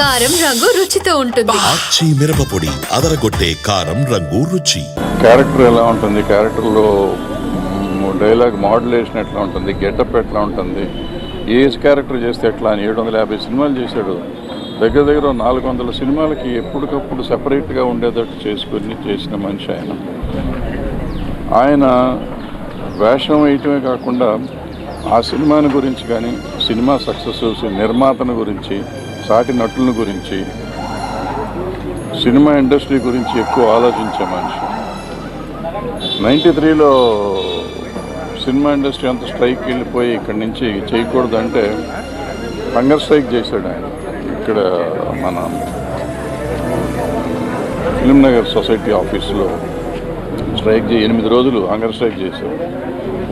కారం రంగు రుచితో ఉంటుంది. ఆచి మిరపపొడి అదరగొట్టే కారం రంగు రుచి. క్యారెక్టర్ ఎలా ఉంటుంది, క్యారెక్టర్లో డైలాగ్ మాడ్యులేషన్ ఎట్లా ఉంటుంది, గెటప్ ఎట్లా ఉంటుంది, ఏ క్యారెక్టర్ చేస్తే ఎట్లా అని 750 సినిమాలు చేశాడు. దగ్గర దగ్గర 400 సినిమాలకి ఎప్పటికప్పుడు సెపరేట్గా ఉండేటట్టు చేసుకుని చేసిన మనిషి ఆయన. ఆయన వేషం వేయటమే కాకుండా ఆ సినిమాని గురించి కానీ, సినిమా సక్సెస్ నిర్మాతను గురించి, సాటి నటుల గురించి, సినిమా ఇండస్ట్రీ గురించి ఎక్కువ ఆలోచించే మనిషి. 93లో సినిమా ఇండస్ట్రీ అంతా స్ట్రైక్ వెళ్ళిపోయి ఇక్కడి నుంచి చేయకూడదంటే హంగర్ స్ట్రైక్ చేశాడు ఆయన. ఇక్కడ మన ఫిల్మ్ నగర్ సొసైటీ ఆఫీస్లో స్ట్రైక్ 8 రోజులు హంగర్ స్ట్రైక్ చేశాడు.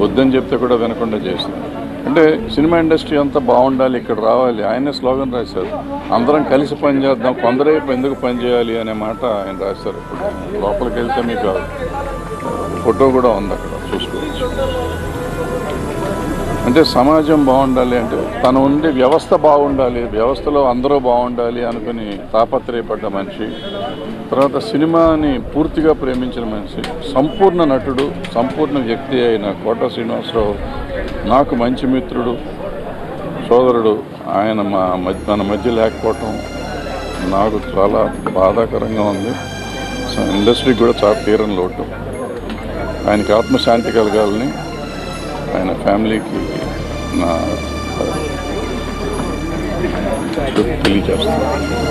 వద్దని చెప్తే కూడా వినకుండా చేశాడు. అంటే సినిమా ఇండస్ట్రీ అంతా బాగుండాలి, ఇక్కడ రావాలి. ఆయనే స్లోగన్ రాశారు, అందరం కలిసి పనిచేద్దాం, కొందరే ఎందుకు పనిచేయాలి అనే మాట ఆయన రాశారు. ఇప్పుడు లోపలికి వెళ్తే మీకు ఫోటో కూడా ఉంది, అక్కడ చూసుకోవచ్చు. అంటే సమాజం బాగుండాలి అంటే తను ఉండే వ్యవస్థ బాగుండాలి, వ్యవస్థలో అందరూ బాగుండాలి అనుకుని తాపత్రయపడ్డ మనిషి. తర్వాత సినిమాని పూర్తిగా ప్రేమించిన మనిషి, సంపూర్ణ నటుడు, సంపూర్ణ వ్యక్తి అయిన కోట శ్రీనివాసరావు నాకు మంచి మిత్రుడు, సోదరుడు. ఆయన మన మధ్య లేకపోవటం నాకు చాలా బాధాకరంగా ఉంది. ఇండస్ట్రీకి కూడా చాలా తీరని లోటు. ఆయనకి ఆత్మశాంతి కలగాలని ఆయన ఫ్యామిలీకి నా తెలియజేస్తాను.